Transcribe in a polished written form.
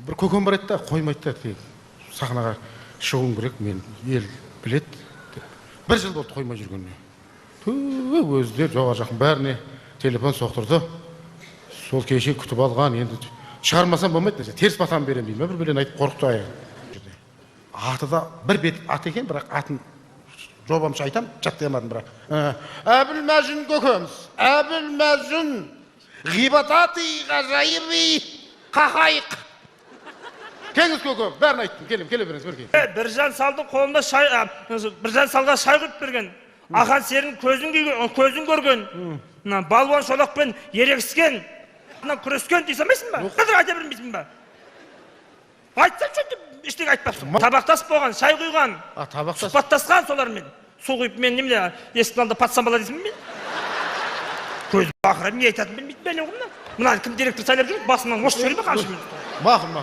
бір көкем бар еді да, қоймайды да, сахнаға шығуым керек, мен ел білет деп. Бір жыл болды қоймай жүргеніне. Өзі де жоғары жақын бәріне телефон соқтырды. Сол кеше күтіп алған, енді шығармасам болмайды, теріс батам берем деймін, бір білен айтып қорқыты аты да бір бет ат екен, бірақ атын жобамша айтам, жаттай алмадым бірақ. Әбілмәжін көкеміз, Әбілмәжін, ғибататы ғажайыби қақайық. Кеңіз көкем, бәрін айттым, келе беріңіз бірге. Біржан Салдың қолында Біржан Салға шай құйып берген. Ақан серінің көзін көрген. Балуан Шолақпен ерегіскен. Күрескен дейсі алмайсың ба? Қазір айта бермейсің ба? Айтсам шөйтіп, ештеңе айтпапсың. Табақтасып болған, шай құйған, сұхбаттасқан солармен. Су құйып мен немде есіктің алдында патсам бала дейсің мен? Көз бақырып, не айтатын білмейтін бәлем ғымна. Мына кім директор сайлап жүріп, басымнан ош жөрі ме қаншы мен? Мақым.